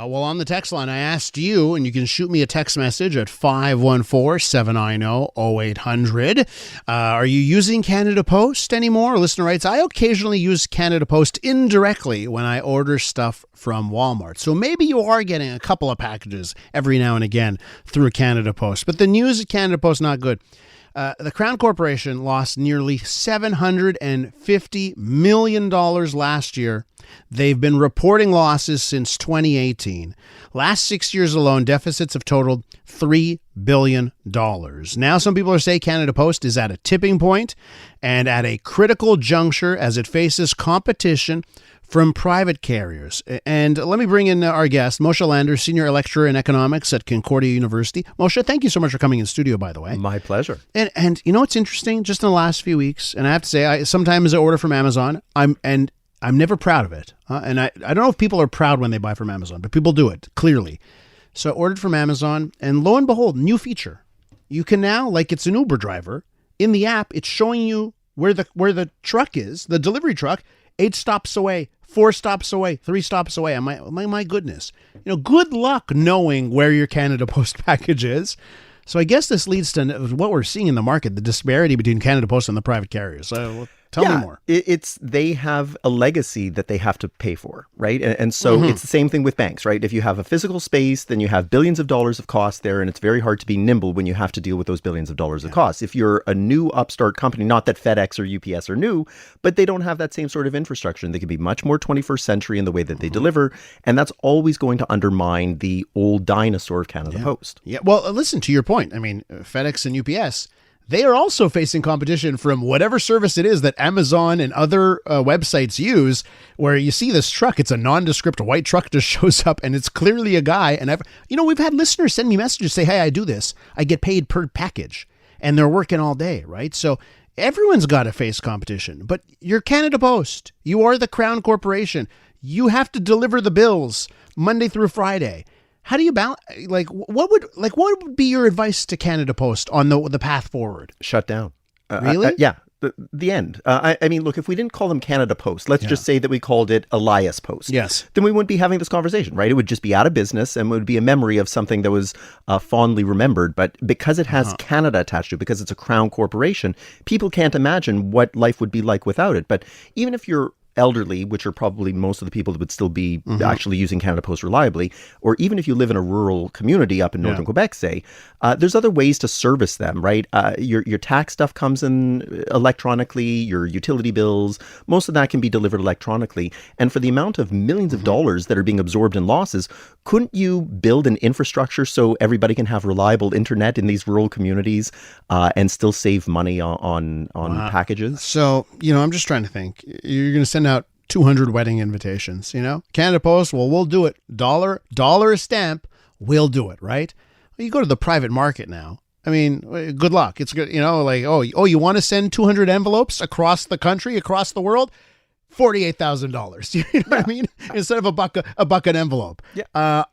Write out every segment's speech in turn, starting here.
Well, on the text line, I asked you, and you can shoot me a text message at 514-790-0800. Are you using Canada Post anymore? A listener writes, I occasionally use Canada Post indirectly when I order stuff from Walmart. So maybe you are getting a couple of packages every now and again through Canada Post. But the news at Canada Post, not good. The Crown Corporation lost nearly $750 million last year. They've been reporting losses since 2018. Last 6 years alone, deficits have totaled $3 billion. Now, some people are saying Canada Post is at a tipping point and at a critical juncture as it faces competition from private carriers. And let me bring in our guest, Moshe Lander, Senior Lecturer in Economics at Concordia University. Moshe, thank you so much for coming in studio, by the way. My pleasure. And you know what's interesting? Just in the last few weeks, and I have to say, sometimes I order from Amazon, I'm never proud of it. And I don't know if people are proud when they buy from Amazon, but people do it, clearly. So I ordered from Amazon, and lo and behold, new feature. You can now, like it's an Uber driver, in the app, it's showing you where the truck is, the delivery truck, 8 stops away, 4 stops away, 3 stops away. I'm like, my goodness. Good luck knowing where your Canada Post package is. So I guess this leads to what we're seeing in the market, the disparity between Canada Post and the private carriers. Tell me more. They have a legacy that they have to pay for, right? And so it's the same thing with banks, right? If you have a physical space, then you have billions of dollars of cost there, and it's very hard to be nimble when you have to deal with those billions of dollars of costs. If you're a new upstart company, not that FedEx or UPS are new, but they don't have that same sort of infrastructure, and they can be much more 21st century in the way that they deliver, and that's always going to undermine the old dinosaur of Canada Post. Yeah, well, listen, to your point, I mean, FedEx and UPS, they are also facing competition from whatever service it is that Amazon and other websites use, where you see this truck, it's a nondescript white truck just shows up and it's clearly a guy. And we've had listeners send me messages, say, hey, I do this. I get paid per package, and they're working all day, right? So everyone's got to face competition, but you're Canada Post. You are the Crown Corporation. You have to deliver the bills Monday through Friday. How do you balance? What would be your advice to Canada Post on the path forward? Shut down. Really? Yeah. The end. I mean, look, if we didn't call them Canada Post, let's just say that we called it Elias Post. Yes. Then we wouldn't be having this conversation, right? It would just be out of business, and it would be a memory of something that was fondly remembered. But because it has Canada attached to it, because it's a Crown Corporation, people can't imagine what life would be like without it. But even if you're elderly, which are probably most of the people that would still be actually using Canada Post reliably, or even if you live in a rural community up in northern Quebec, say, there's other ways to service them, right? Your tax stuff comes in electronically, your utility bills, most of that can be delivered electronically. And for the amount of millions of dollars that are being absorbed in losses, couldn't you build an infrastructure so everybody can have reliable internet in these rural communities and still save money on packages? So, I'm just trying to think. You're going to send out 200 wedding invitations, Canada Post, well, we'll do it. Dollar a stamp, we'll do it, right? Well, you go to the private market now. I mean, good luck. It's good, you want to send 200 envelopes across the country, across the world? $48,000. You know what I mean? Instead of a buck an envelope. Yeah.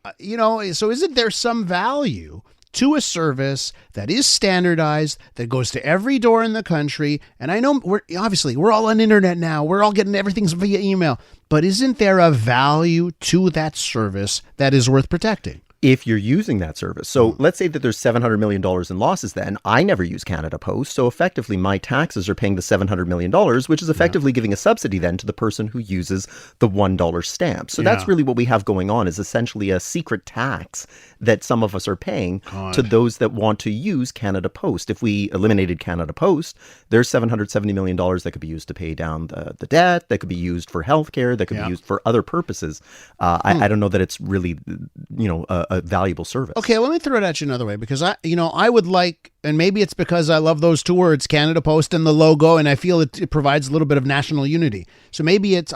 So isn't there some value to a service that is standardized, that goes to every door in the country? And I know we're all on internet now. We're all getting everything via email. But isn't there a value to that service that is worth protecting? If you're using that service. So let's say that there's $700 million in losses then. I never use Canada Post. So effectively, my taxes are paying the $700 million, which is effectively giving a subsidy then to the person who uses the $1 stamp. So that's really what we have going on, is essentially a secret tax that some of us are paying to those that want to use Canada Post. If we eliminated Canada Post, there's $770 million that could be used to pay down the debt, that could be used for healthcare, that could be used for other purposes. I don't know that it's really, a valuable service. Okay, let me throw it at you another way, because I would like, and maybe it's because I love those two words, Canada Post and the logo, and I feel it provides a little bit of national unity. So maybe it's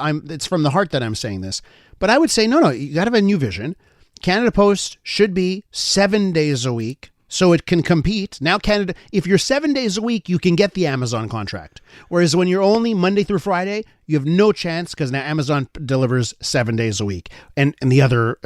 from the heart that I'm saying this. But I would say, no, you got to have a new vision. Canada Post should be 7 days a week so it can compete. Now, Canada, if you're 7 days a week, you can get the Amazon contract. Whereas when you're only Monday through Friday, you have no chance, because now Amazon delivers 7 days a week, and the other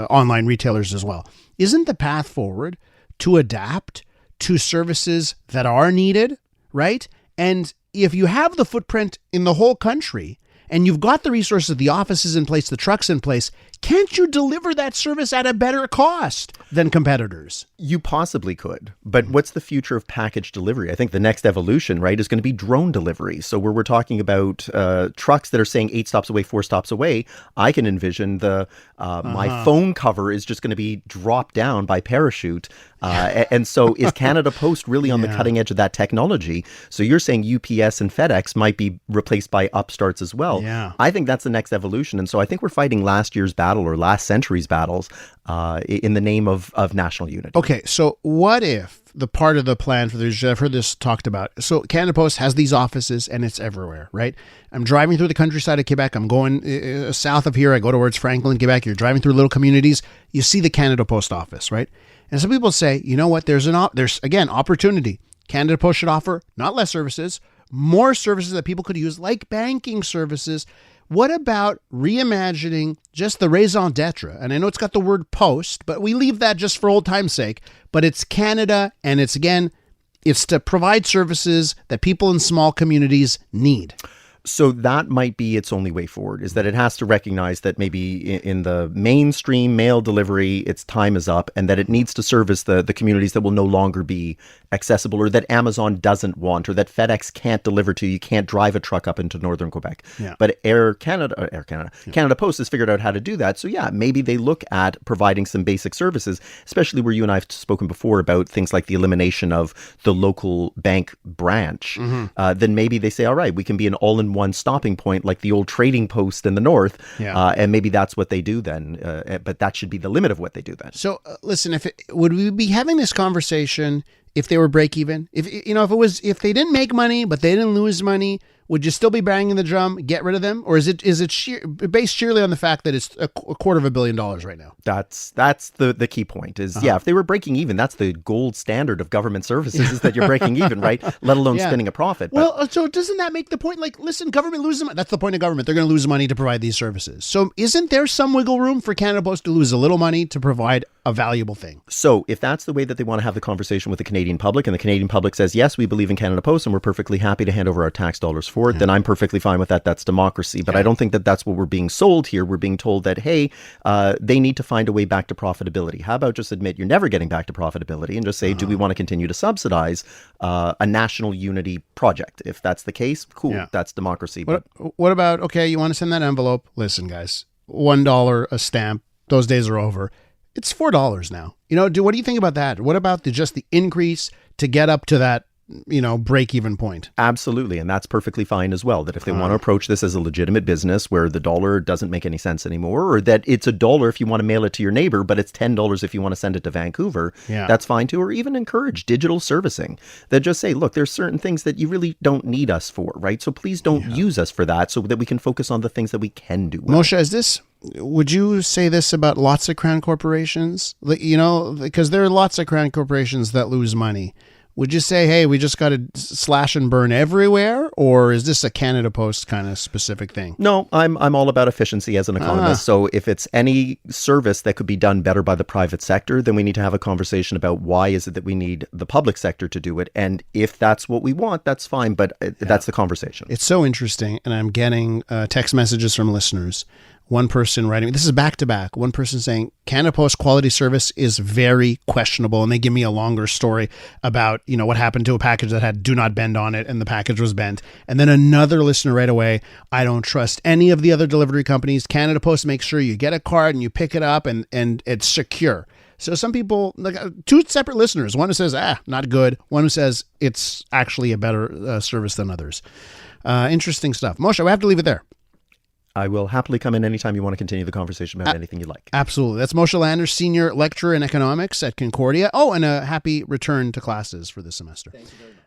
online retailers as well. Isn't the path forward to adapt to services that are needed, right? And if you have the footprint in the whole country, and you've got the resources, the offices in place, the trucks in place, can't you deliver that service at a better cost than competitors? You possibly could, but what's the future of package delivery? I think the next evolution, right, is going to be drone delivery. So where we're talking about trucks that are saying 8 stops away, 4 stops away, I can envision my phone cover is just going to be dropped down by parachute. And so is Canada Post really on the cutting edge of that technology? So you're saying UPS and FedEx might be replaced by upstarts as well. Yeah. I think that's the next evolution. And so I think we're fighting last year's battle or last century's battles in the name of national unity. Okay, so what if the part of the plan for this, I've heard this talked about. So Canada Post has these offices and it's everywhere, right? I'm driving through the countryside of Quebec. I'm going south of here. I go towards Franklin, Quebec. You're driving through little communities. You see the Canada Post office, right? And some people say, you know what? There's again, opportunity. Canada Post should offer not less services, more services that people could use, like banking services. What about reimagining just the raison d'etre? And I know it's got the word post, but we leave that just for old time's sake. But it's Canada, and it's to provide services that people in small communities need. So that might be its only way forward, is that it has to recognize that maybe in the mainstream mail delivery, its time is up, and that it needs to service the communities that will no longer be accessible, or that Amazon doesn't want, or that FedEx can't deliver to. You can't drive a truck up into northern Quebec. Yeah. But Canada Post has figured out how to do that. So yeah, maybe they look at providing some basic services, especially where you and I have spoken before about things like the elimination of the local bank branch. Then maybe they say, all right, we can be an all-in-one stopping point like the old trading post in the north. And maybe that's what they do then. But that should be the limit of what they do then. So listen, would we be having this conversation if they were break even? If they didn't make money, but they didn't lose money, would you still be banging the drum, get rid of them? Or is it based sheerly on the fact that it's $250 million right now? That's the key point is, if they were breaking even, that's the gold standard of government services, is that you're breaking even, right? Let alone spinning a profit. Well, so doesn't that make the point? Like, listen, government loses money. That's the point of government. They're going to lose money to provide these services. So isn't there some wiggle room for Canada Post to lose a little money to provide a valuable thing? So if that's the way that they want to have the conversation with the Canadian public, and the Canadian public says, yes, we believe in Canada Post and we're perfectly happy to hand over our tax dollars for it, then I'm perfectly fine with that. That's democracy. But I don't think that that's what we're being sold here. We're being told that, hey, they need to find a way back to profitability. How about just admit you're never getting back to profitability and just say, do we want to continue to subsidize a national unity project? If that's the case, cool. That's democracy. What about, okay, you want to send that envelope? Listen, guys, $1 a stamp. Those days are over. It's $4 now. What do you think about that? What about just the increase to get up to that, break even point? Absolutely. And that's perfectly fine as well. That if they want to approach this as a legitimate business where the dollar doesn't make any sense anymore, or that it's $1 if you want to mail it to your neighbor, but it's $10 if you want to send it to Vancouver, that's fine too. Or even encourage digital servicing that just say, look, there's certain things that you really don't need us for, right? So please don't use us for that, so that we can focus on the things that we can do well. Moshe, would you say this about lots of crown corporations? Because there are lots of crown corporations that lose money. Would you say, hey, we just got to slash and burn everywhere? Or is this a Canada Post kind of specific thing? No, I'm all about efficiency as an economist. So if it's any service that could be done better by the private sector, then we need to have a conversation about why is it that we need the public sector to do it. And if that's what we want, that's fine. But that's the conversation. It's so interesting. And I'm getting text messages from listeners. One person writing, this is back to back, one person saying Canada Post quality service is very questionable. And they give me a longer story about, what happened to a package that had do not bend on it and the package was bent. And then another listener right away, I don't trust any of the other delivery companies. Canada Post makes sure you get a card and you pick it up and it's secure. So some people, like two separate listeners, one who says, not good. One who says it's actually a better service than others. Interesting stuff. Moshe, we have to leave it there. I will happily come in anytime you want to continue the conversation about anything you like. Absolutely. That's Moshe Lander, Senior Lecturer in Economics at Concordia. Oh, and a happy return to classes for this semester. Thank you very much.